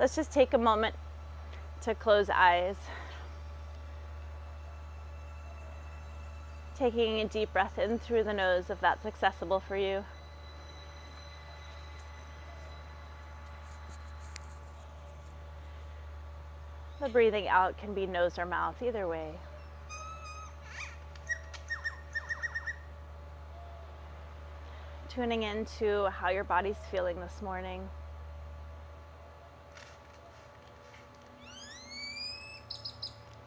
Let's just take a moment to close eyes. Taking a deep breath in through the nose if that's accessible for you. The breathing out can be nose or mouth, either way. Tuning into how your body's feeling this morning.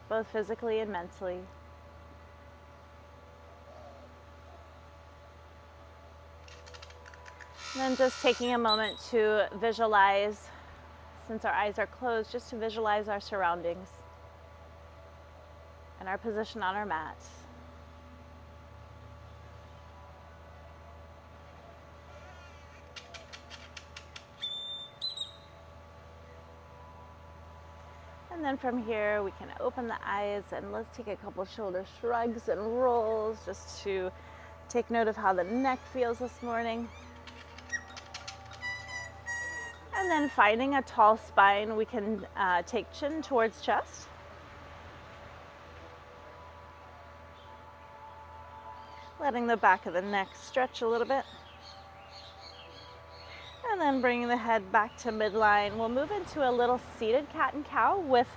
Both physically and mentally. And then just taking a moment to visualize, since our eyes are closed, just to visualize our surroundings and our position on our mat. And then from here, we can open the eyes and let's take a couple shoulder shrugs and rolls just to take note of how the neck feels this morning. And then finding a tall spine, we can take chin towards chest. Letting the back of the neck stretch a little bit. And then bringing the head back to midline. We'll move into a little seated cat and cow with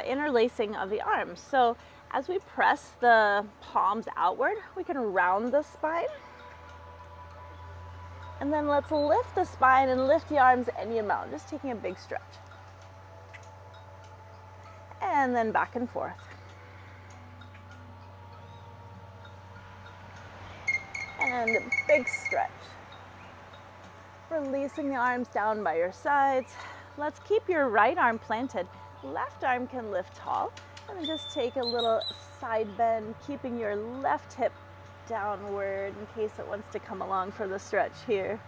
interlacing of the arms. So as we press the palms outward, we can round the spine. And then let's lift the spine and lift the arms any amount, just taking a big stretch. And then back and forth. And a big stretch. Releasing the arms down by your sides. Let's keep your right arm planted. Left arm can lift tall. And then just take a little side bend, keeping your left hip downward in case it wants to come along for the stretch here.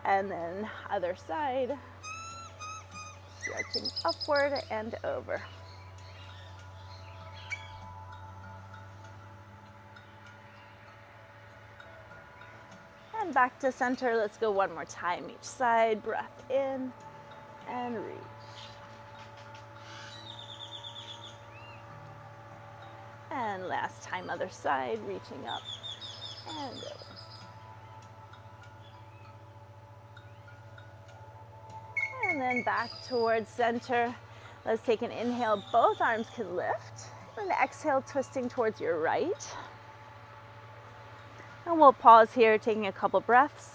And then other side, stretching upward and over. And back to center. Let's go one more time each side. Breath in and reach. And last time, other side, reaching up and over. And then back towards center. Let's take an inhale. Both arms can lift. And exhale, twisting towards your right. And we'll pause here, taking a couple breaths.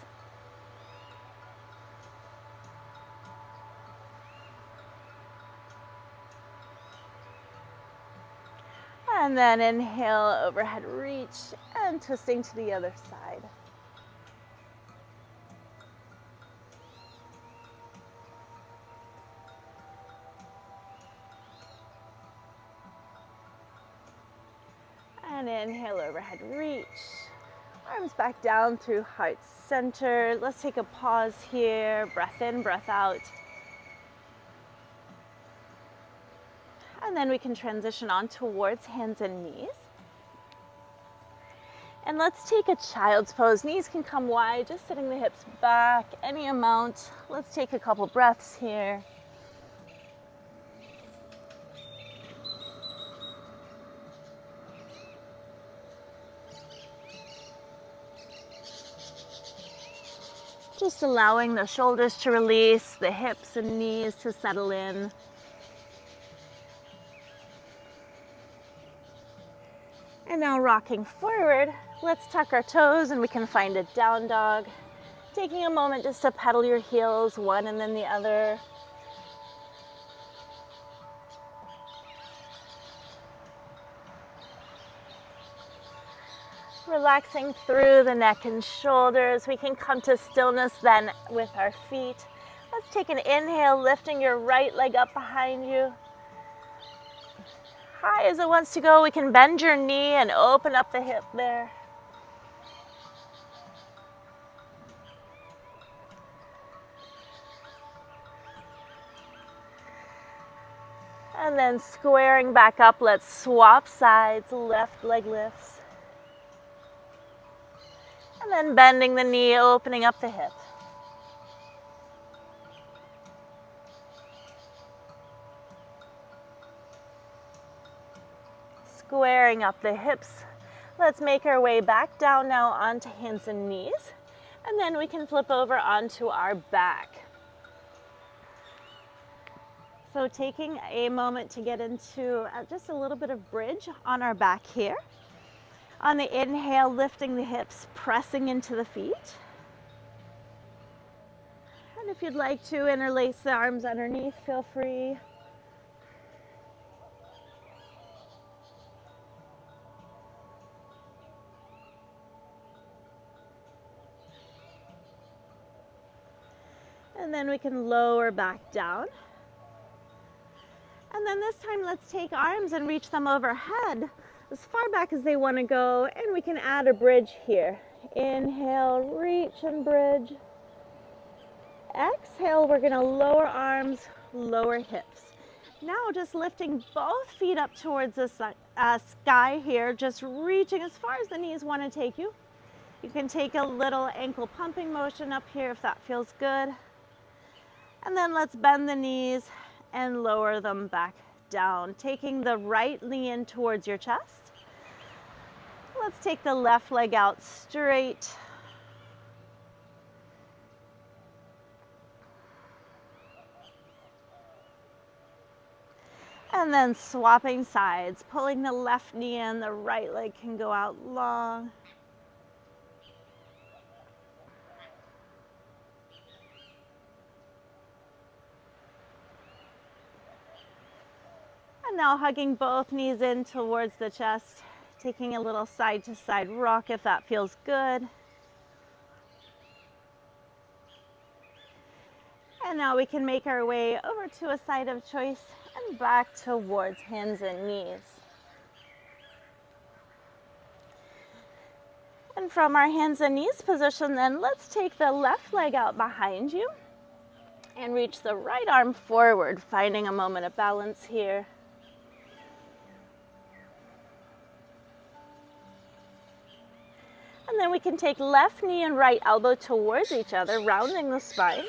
And then inhale, overhead reach, and twisting to the other side. And inhale, overhead reach. Arms back down through heart center. Let's take a pause here. Breath in, breath out. And then we can transition on towards hands and knees. And let's take a child's pose. Knees can come wide, just sitting the hips back, any amount. Let's take a couple breaths here. Just allowing the shoulders to release, the hips and knees to settle in. And now rocking forward, let's tuck our toes and we can find a down dog. Taking a moment just to pedal your heels, one and then the other. Relaxing through the neck and shoulders. We can come to stillness then with our feet. Let's take an inhale, lifting your right leg up behind you. High as it wants to go, we can bend your knee and open up the hip there. And then squaring back up, let's swap sides, left leg lifts. And then bending the knee, opening up the hip. squaring up the hips. Let's make our way back down now onto hands and knees, and then we can flip over onto our back. So taking a moment to get into just a little bit of bridge on our back here. On the inhale, lifting the hips, pressing into the feet. And if you'd like to interlace the arms underneath, feel free. And then we can lower back down. And then this time, let's take arms and reach them overhead as far back as they want to go. And we can add a bridge here. Inhale, reach and bridge. Exhale, we're going to lower arms, lower hips. Now just lifting both feet up towards the sky here, just reaching as far as the knees want to take you. You can take a little ankle pumping motion up here if that feels good. And then let's bend the knees and lower them back down, taking the right knee in towards your chest. Let's take the left leg out straight. And then swapping sides, pulling the left knee in, the right leg can go out long. And now hugging both knees in towards the chest, taking a little side to side rock if that feels good. And now we can make our way over to a side of choice and back towards hands and knees. And from our hands and knees position then, let's take the left leg out behind you and reach the right arm forward, finding a moment of balance here. And then we can take left knee and right elbow towards each other, rounding the spine.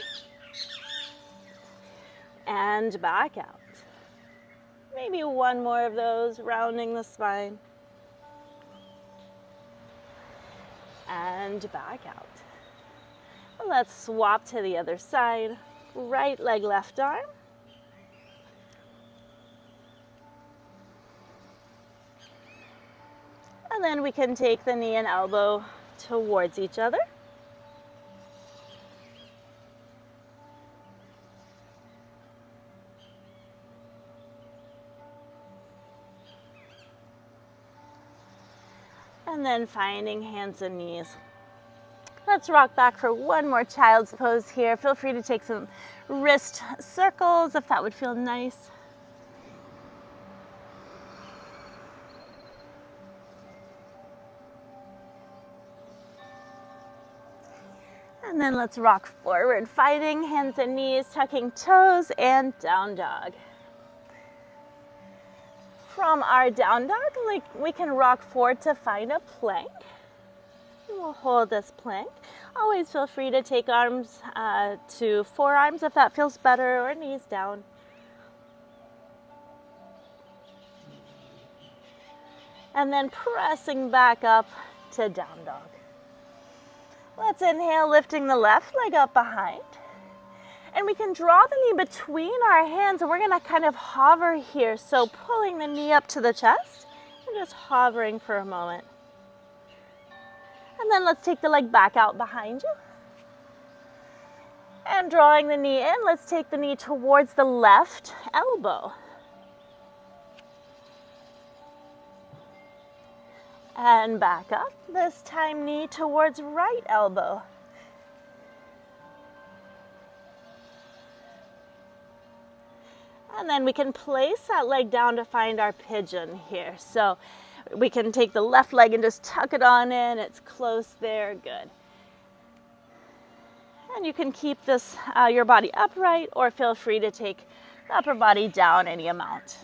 And back out. Maybe one more of those, rounding the spine. And back out. Let's swap to the other side. Right leg, left arm. And then we can take the knee and elbow towards each other. And then finding hands and knees. Let's rock back for one more child's pose here. Feel free to take some wrist circles if that would feel nice. And then let's rock forward, finding hands and knees, tucking toes, and down dog. From our down dog, we can rock forward to find a plank. We'll hold this plank. Always feel free to take arms to forearms if that feels better, or knees down. And then pressing back up to down dog. Let's inhale, lifting the left leg up behind. And we can draw the knee between our hands, and we're gonna kind of hover here. So pulling the knee up to the chest and just hovering for a moment. And then let's take the leg back out behind you. And drawing the knee in, let's take the knee towards the left elbow. And back up, this time knee towards right elbow. And then we can place that leg down to find our pigeon here. So we can take the left leg and just tuck it on in. It's close there, good. And you can keep this, your body upright, or feel free to take the upper body down any amount.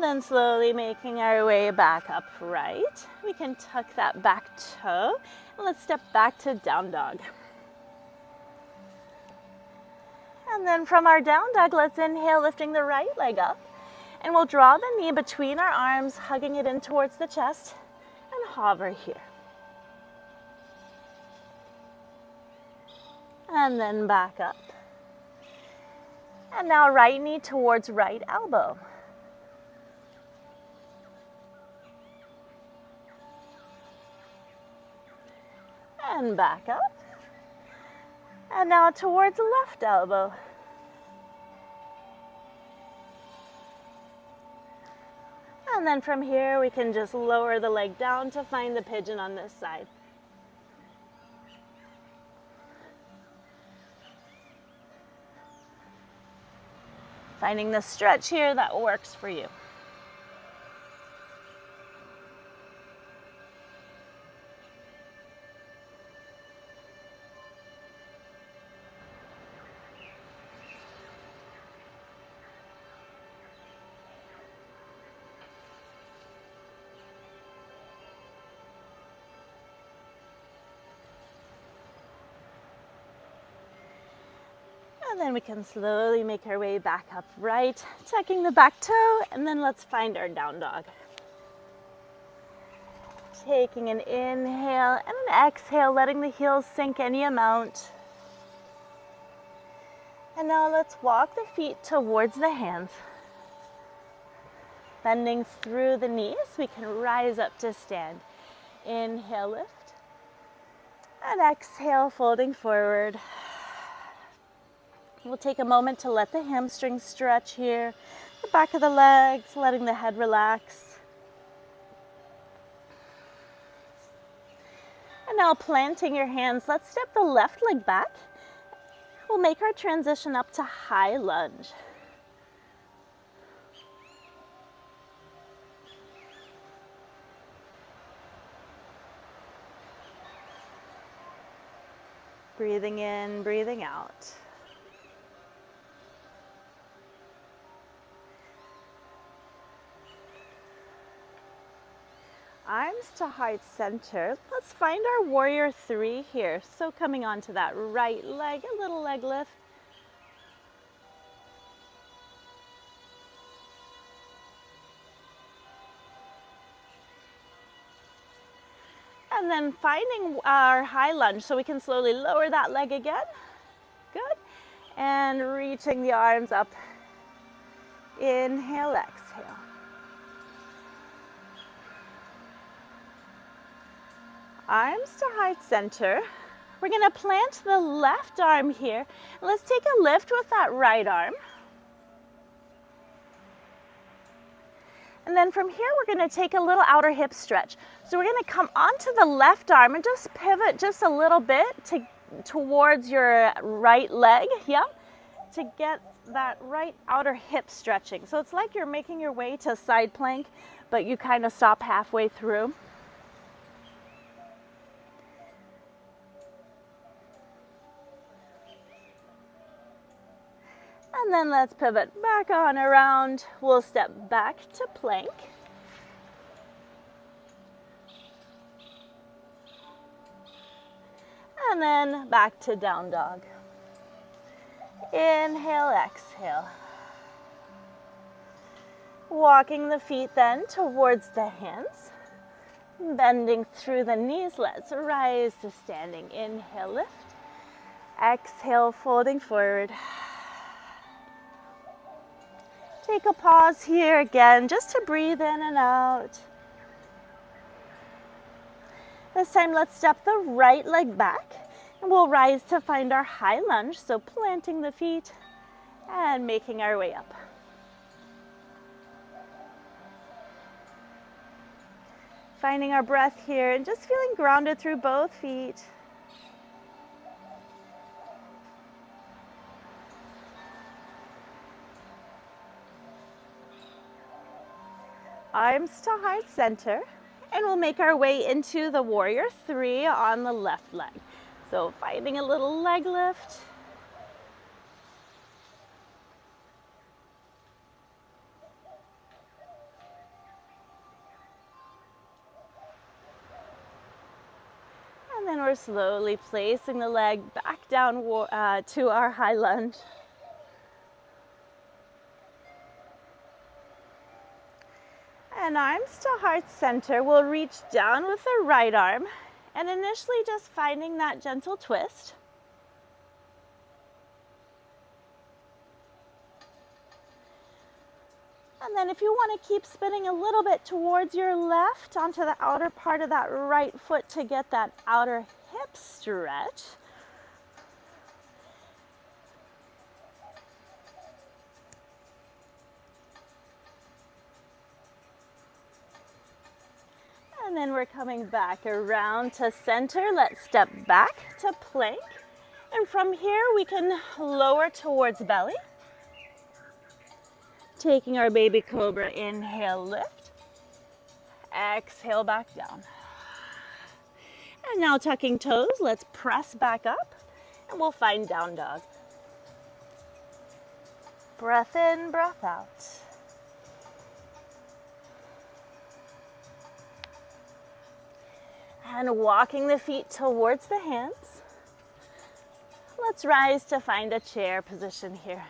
And then slowly making our way back upright. We can tuck that back toe. And let's step back to down dog. And then from our down dog, let's inhale, lifting the right leg up. And we'll draw the knee between our arms, hugging it in towards the chest, and hover here. And then back up. And now right knee towards right elbow. And back up. And now towards left elbow. And then from here, we can just lower the leg down to find the pigeon on this side. Finding the stretch here that works for you. And then we can slowly make our way back upright, tucking the back toe, and then let's find our down dog. Taking an inhale and an exhale, letting the heels sink any amount. And now let's walk the feet towards the hands. Bending through the knees, we can rise up to stand. Inhale, lift. And exhale, folding forward. We'll take a moment to let the hamstrings stretch here, the back of the legs, letting the head relax. And now planting your hands, let's step the left leg back. We'll make our transition up to high lunge. Breathing in, breathing out. Arms to heart center. Let's find our warrior three here. So coming onto that right leg, a little leg lift. And then finding our high lunge so we can slowly lower that leg again. Good. And reaching the arms up. Inhale, exhale. Arms to heart center. We're going to plant the left arm here. Let's take a lift with that right arm. And then from here, we're going to take a little outer hip stretch. So we're going to come onto the left arm and just pivot just a little bit towards your right leg, yeah, to get that right outer hip stretching. So it's like you're making your way to side plank, but you kind of stop halfway through. And then let's pivot back on around. We'll step back to plank. And then back to down dog. Inhale, exhale. Walking the feet then towards the hands. Bending through the knees, let's rise to standing. Inhale, lift. Exhale, folding forward. Take a pause here again, just to breathe in and out. This time, let's step the right leg back, and we'll rise to find our high lunge, so planting the feet and making our way up. Finding our breath here and just feeling grounded through both feet. Arms to heart center, and we'll make our way into the warrior three on the left leg. So finding a little leg lift. then we're slowly placing the leg back down to our high lunge. And arms to heart center. We'll reach down with the right arm and initially just finding that gentle twist. And then if you want to keep spinning a little bit towards your left onto the outer part of that right foot to get that outer hip stretch. And then we're coming back around to center. Let's step back to plank. And from here we can lower towards belly. Taking our baby cobra, inhale, lift. Exhale, back down. And now tucking toes, let's press back up and we'll find down dog. Breath in, breath out. And walking the feet towards the hands. Let's rise to find a chair position here.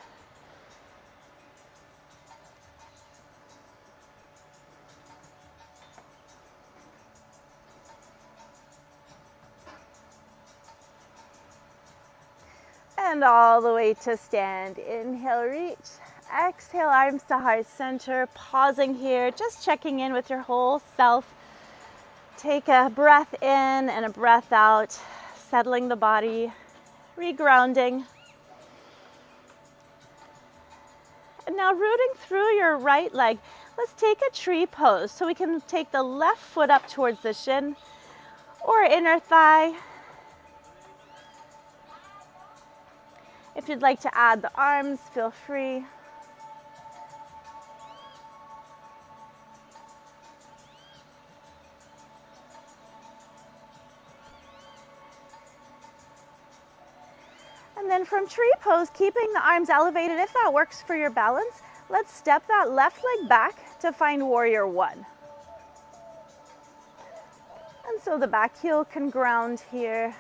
And all the way to stand. Inhale, reach. Exhale, arms to heart center. Pausing here, just checking in with your whole self. Take a breath in and a breath out, settling the body, regrounding. And now rooting through your right leg, let's take a tree pose. So we can take the left foot up towards the shin or inner thigh. If you'd like to add the arms, feel free. And then from tree pose, keeping the arms elevated, if that works for your balance, let's step that left leg back to find warrior one. And so the back heel can ground here.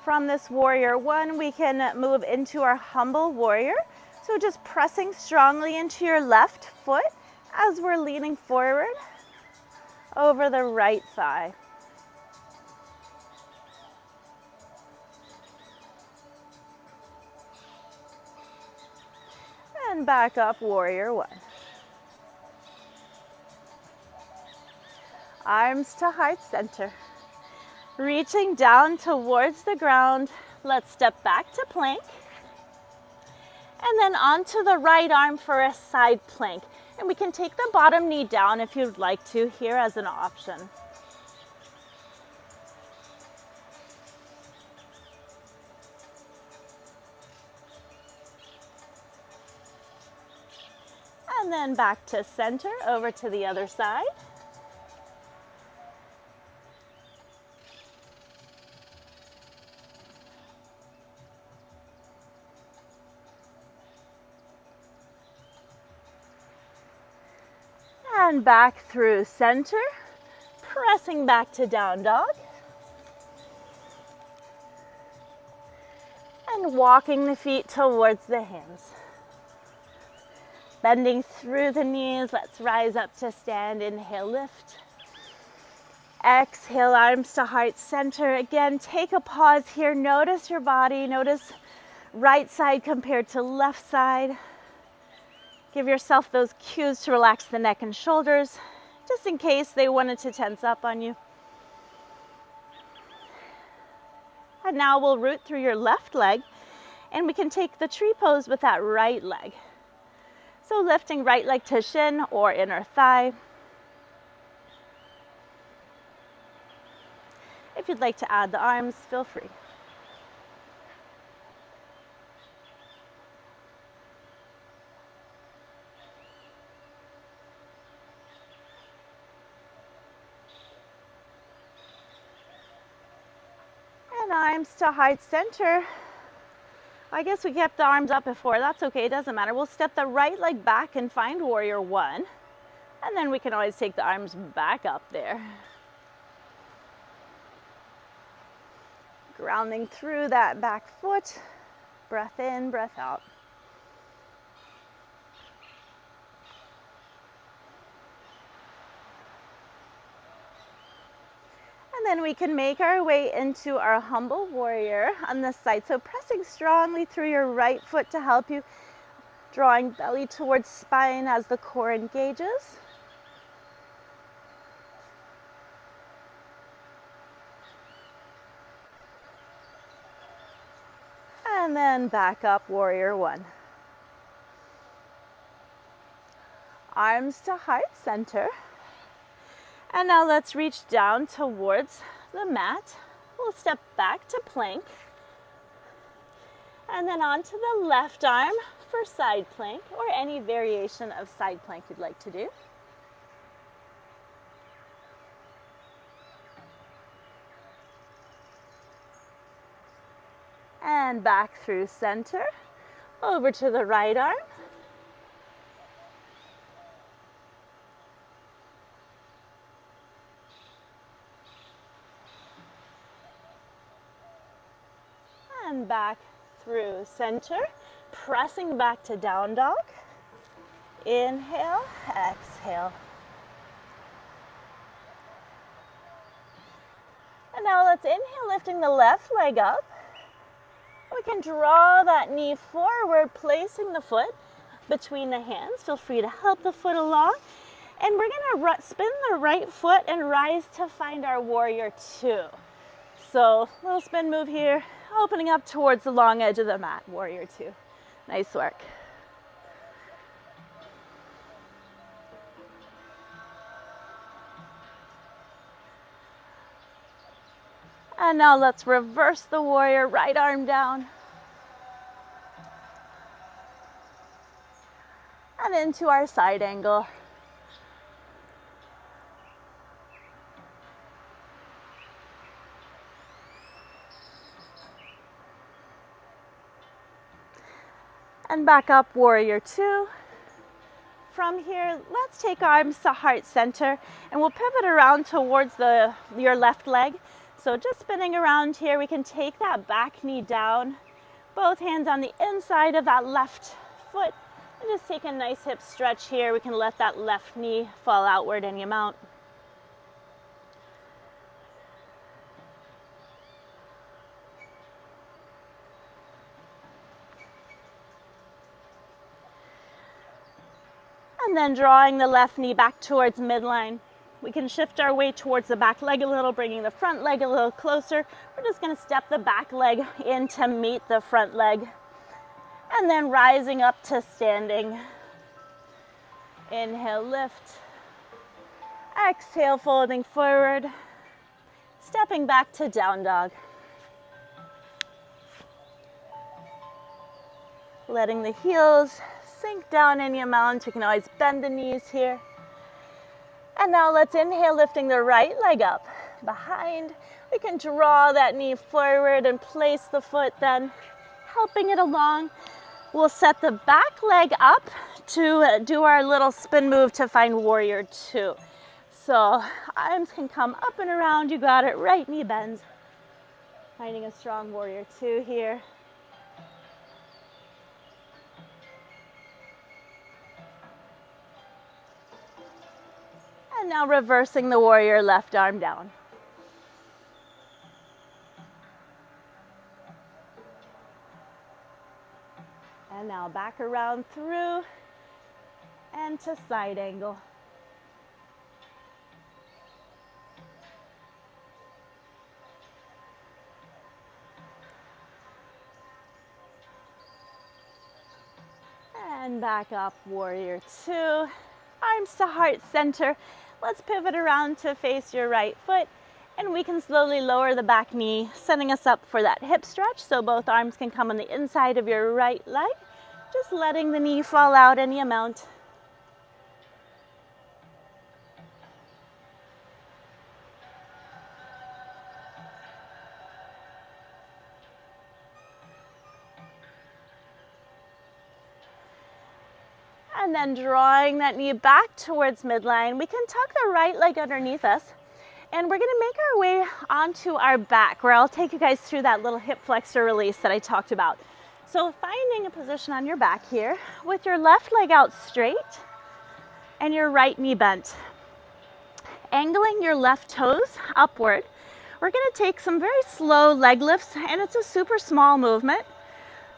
From this warrior one, we can move into our humble warrior. So just pressing strongly into your left foot as we're leaning forward over the right thigh. And back up, warrior one. Arms to heart center. Reaching down towards the ground, let's step back to plank. And then onto the right arm for a side plank. And we can take the bottom knee down if you'd like to here as an option. And then back to center, over to the other side. And back through center, pressing back to down dog. And walking the feet towards the hands. Bending through the knees, let's rise up to stand, inhale, lift. Exhale, arms to heart center. Again, take a pause here, notice your body, notice right side compared to left side. Give yourself those cues to relax the neck and shoulders, just in case they wanted to tense up on you. And now we'll root through your left leg, and we can take the tree pose with that right leg. So lifting right leg to shin or inner thigh. If you'd like to add the arms, feel free. Arms to heart center. I guess we kept the arms up before. That's okay, it doesn't matter. We'll step the right leg back and find warrior one. And then we can always take the arms back up there. Grounding through that back foot. Breath in, breath out. And then we can make our way into our humble warrior on this side. So pressing strongly through your right foot to help you, drawing belly towards spine as the core engages. And then back up, warrior one. Arms to heart center. And now let's reach down towards the mat. We'll step back to plank. And then onto the left arm for side plank, or any variation of side plank you'd like to do. And back through center, over to the right arm. And back through center, pressing back to down dog. Inhale, exhale. And now let's inhale, lifting the left leg up. We can draw that knee forward, placing the foot between the hands. Feel free to help the foot along. And we're gonna spin the right foot and rise to find our warrior two. So little spin move here, opening up towards the long edge of the mat, warrior two. Nice work. And now let's reverse the warrior, right arm down. And into our side angle. And back up, warrior two. From here, let's take arms to heart center, and we'll pivot around towards your left leg. So just spinning around here, we can take that back knee down, both hands on the inside of that left foot, and just take a nice hip stretch here. We can let that left knee fall outward any amount. And then drawing the left knee back towards midline. We can shift our weight towards the back leg a little, bringing the front leg a little closer. We're just going to step the back leg in to meet the front leg. And then rising up to standing. Inhale, lift. Exhale, folding forward. Stepping back to down dog. Letting the heels sink down any amount. You can always bend the knees here. And now let's inhale, lifting the right leg up behind. We can draw that knee forward and place the foot, then helping it along. We'll set the back leg up to do our little spin move to find warrior two. So arms can come up and around. You got it. Right knee bends. Finding a strong warrior two here. And now reversing the warrior, left arm down. And now back around through and to side angle. And back up, warrior two. Arms to heart center. Let's pivot around to face your right foot, and we can slowly lower the back knee, setting us up for that hip stretch, so both arms can come on the inside of your right leg, just letting the knee fall out any amount. And then drawing that knee back towards midline, we can tuck the right leg underneath us. And we're gonna make our way onto our back, where I'll take you guys through that little hip flexor release that I talked about. So finding a position on your back here with your left leg out straight and your right knee bent. Angling your left toes upward. We're gonna take some very slow leg lifts, and it's a super small movement.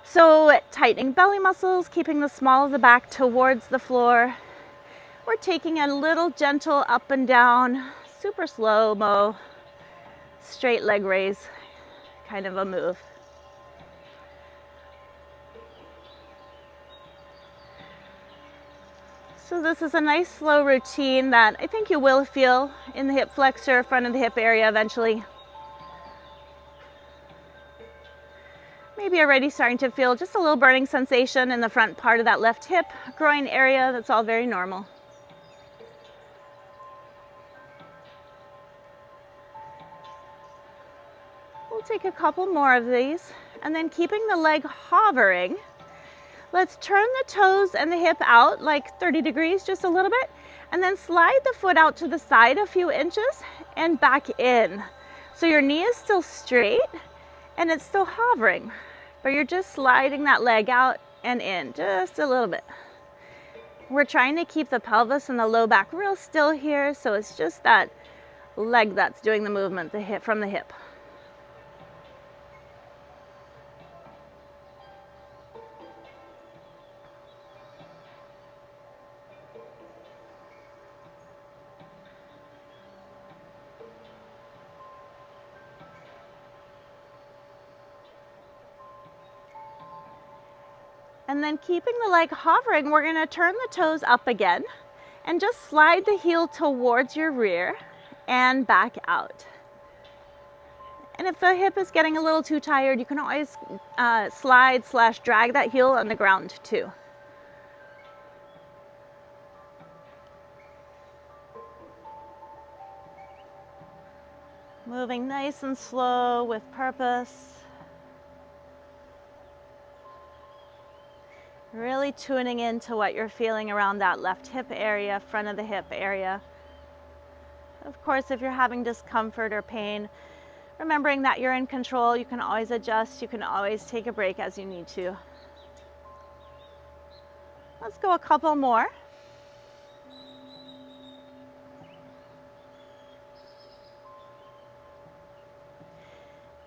So tightening belly muscles, keeping the small of the back towards the floor. We're taking a little gentle up and down, super slow-mo, straight leg raise kind of a move. So this is a nice slow routine that I think you will feel in the hip flexor, front of the hip area eventually. Maybe already starting to feel just a little burning sensation in the front part of that left hip, groin area. That's all very normal. We'll take a couple more of these, and then keeping the leg hovering, let's turn the toes and the hip out like 30 degrees, just a little bit, and then slide the foot out to the side a few inches and back in. So your knee is still straight and it's still hovering, but you're just sliding that leg out and in just a little bit. We're trying to keep the pelvis and the low back real still here, so it's just that leg that's doing the movement, the hip from the hip. And then keeping the leg hovering, we're going to turn the toes up again and just slide the heel towards your rear and back out. And if the hip is getting a little too tired, you can always slide/drag that heel on the ground too. Moving nice and slow with purpose. Really tuning into what you're feeling around that left hip area, front of the hip area. Of course, if you're having discomfort or pain, remembering that you're in control, you can always adjust, you can always take a break as you need to. Let's go a couple more.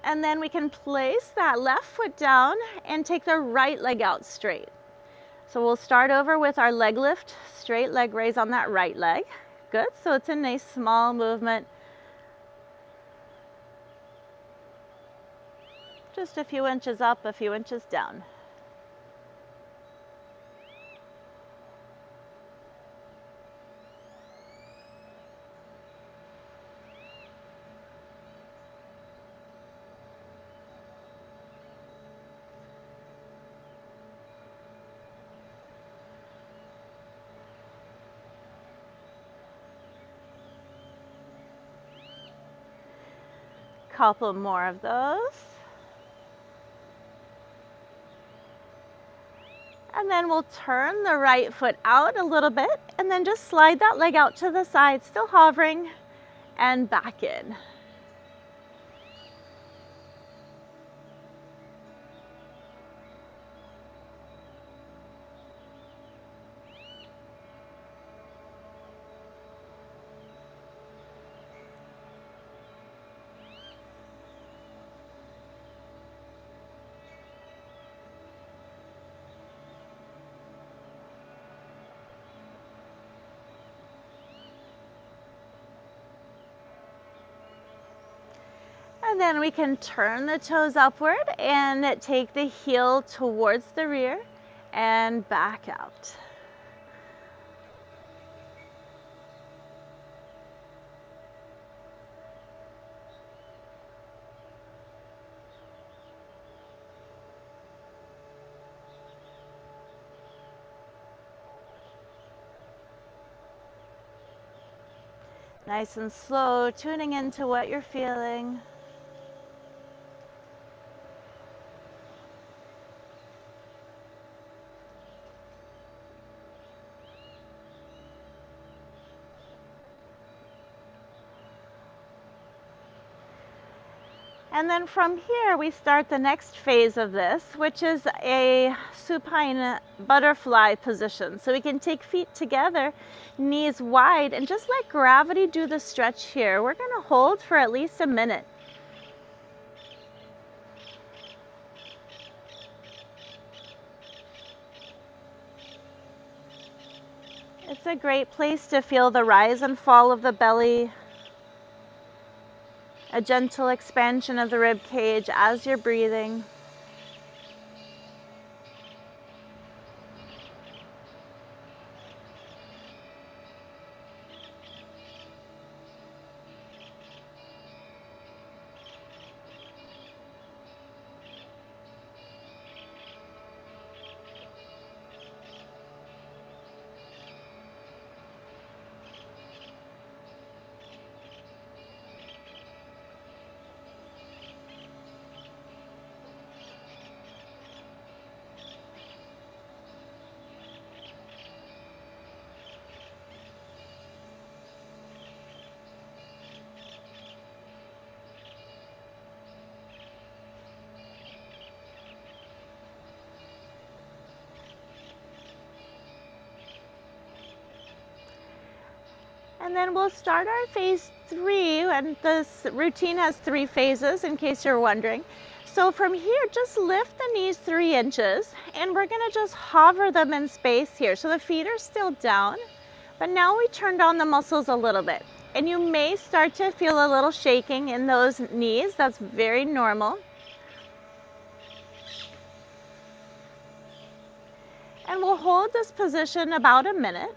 And then we can place that left foot down and take the right leg out straight. So we'll start over with our leg lift, straight leg raise on that right leg. Good, so it's a nice small movement. Just a few inches up, a few inches down. Couple more of those. And then we'll turn the right foot out a little bit and then just slide that leg out to the side, still hovering, and back in. And then we can turn the toes upward and take the heel towards the rear and back out. Nice and slow, tuning into what you're feeling. And then from here, we start the next phase of this, which is a supine butterfly position. So we can take feet together, knees wide, and just let gravity do the stretch here. We're going to hold for at least a minute. It's a great place to feel the rise and fall of the belly, a gentle expansion of the rib cage as you're breathing. And then we'll start our phase 3, and this routine has 3 phases in case you're wondering. So from here, just lift the knees 3 inches, and we're gonna just hover them in space here. So the feet are still down, but now we turned on the muscles a little bit. And you may start to feel a little shaking in those knees. That's very normal. And we'll hold this position about a minute.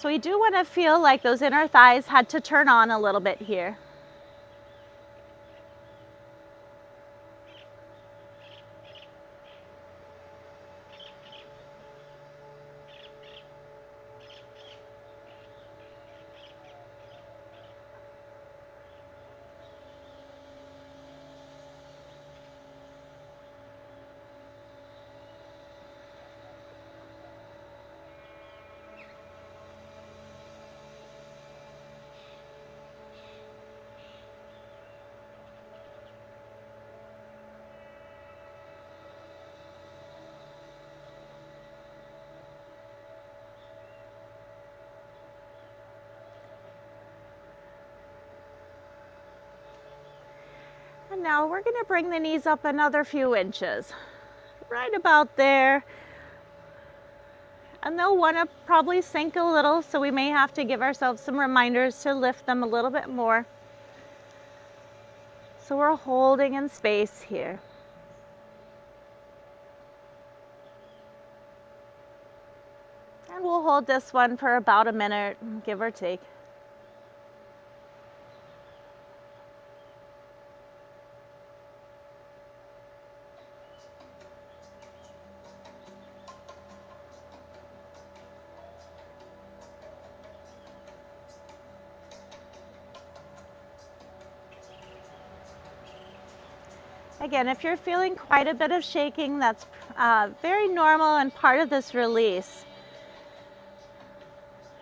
So we do want to feel like those inner thighs had to turn on a little bit here. And now we're going to bring the knees up another few inches, right about there. And they'll want to probably sink a little, so we may have to give ourselves some reminders to lift them a little bit more. So we're holding in space here. And we'll hold this one for about a minute, give or take. Again, if you're feeling quite a bit of shaking, that's very normal and part of this release.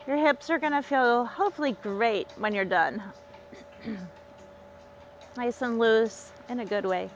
Your hips are going to feel hopefully great when you're done. Nice and loose in a good way.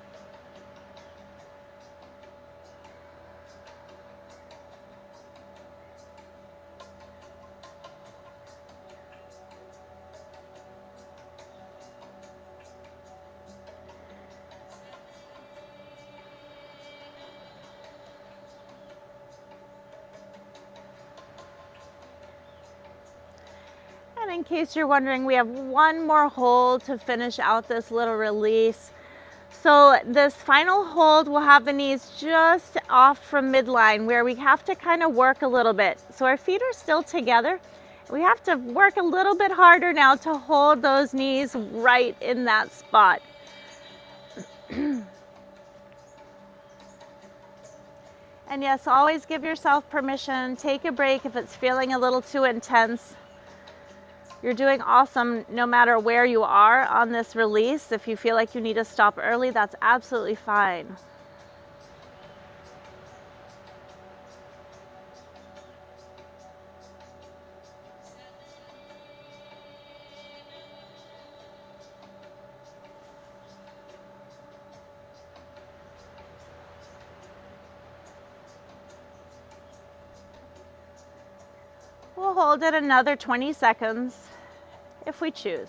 And in case you're wondering, we have one more hold to finish out this little release. So this final hold will have the knees just off from midline, where we have to kind of work a little bit. So our feet are still together. We have to work a little bit harder now to hold those knees right in that spot. And yes, always give yourself permission. Take a break if it's feeling a little too intense. You're doing awesome no matter where you are on this release. If you feel like you need to stop early, that's absolutely fine. We'll hold it another 20 seconds if we choose.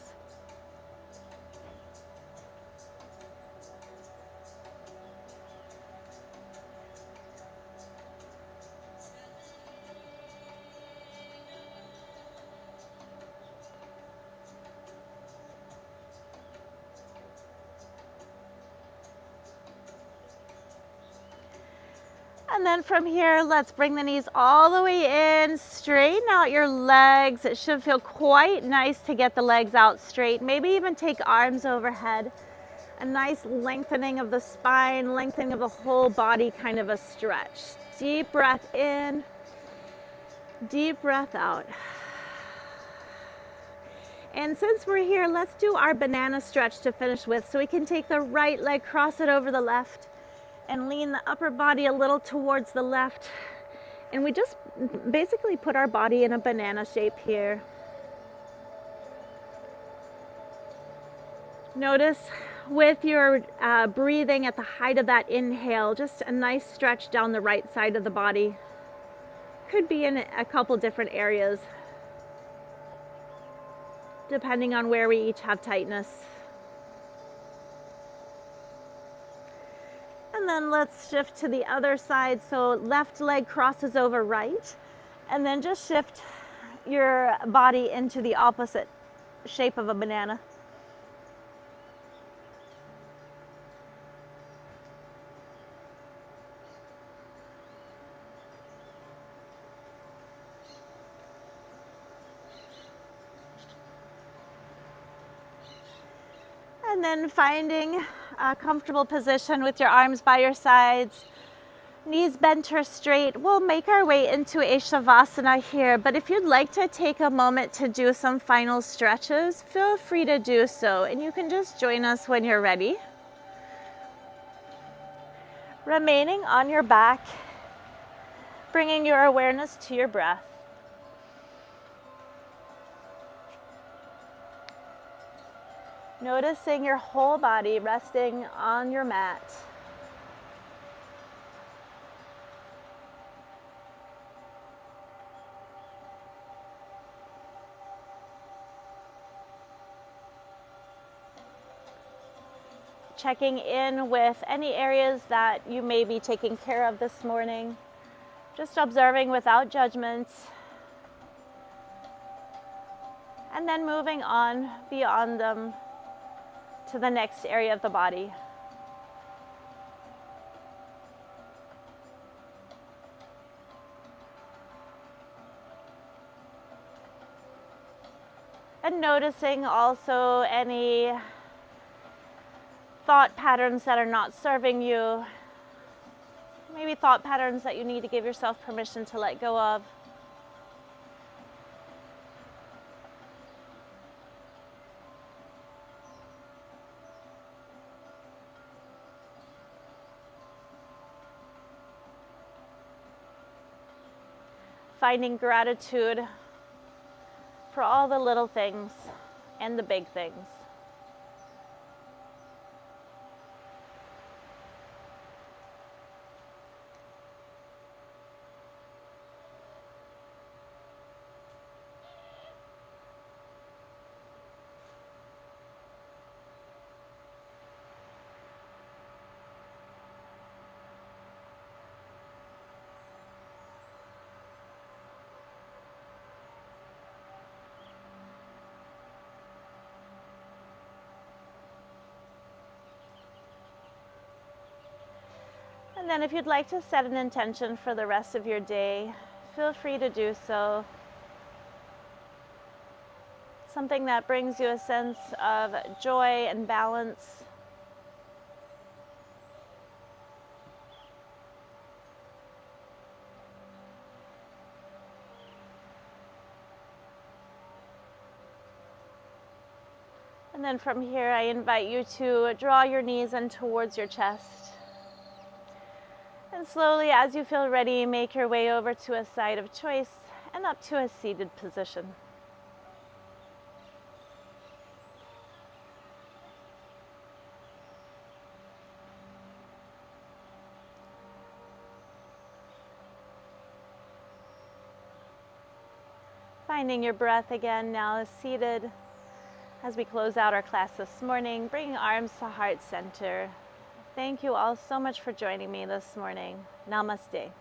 And then from here, let's bring the knees all the way in, straighten out your legs. It should feel quite nice to get the legs out straight. Maybe even take arms overhead. A nice lengthening of the spine, lengthening of the whole body, kind of a stretch. Deep breath in, deep breath out. And since we're here, let's do our banana stretch to finish with. So we can take the right leg, cross it over the left, and lean the upper body a little towards the left. And we just basically put our body in a banana shape here. Notice with your breathing at the height of that inhale, just a nice stretch down the right side of the body. Could be in a couple different areas, depending on where we each have tightness. And then let's shift to the other side. So left leg crosses over right, and then just shift your body into the opposite shape of a banana. And then finding a comfortable position with your arms by your sides, knees bent or straight. We'll make our way into a Shavasana here, but if you'd like to take a moment to do some final stretches, feel free to do so, and you can just join us when you're ready. Remaining on your back, bringing your awareness to your breath. Noticing your whole body resting on your mat. Checking in with any areas that you may be taking care of this morning. Just observing without judgments. And then moving on beyond them to the next area of the body. And noticing also any thought patterns that are not serving you. Maybe thought patterns that you need to give yourself permission to let go of. Finding gratitude for all the little things and the big things. And then if you'd like to set an intention for the rest of your day, feel free to do so. Something that brings you a sense of joy and balance. And then from here, I invite you to draw your knees in towards your chest. And slowly, as you feel ready, make your way over to a side of choice and up to a seated position. Finding your breath again now, seated. As we close out our class this morning, bringing arms to heart center. Thank you all so much for joining me this morning. Namaste.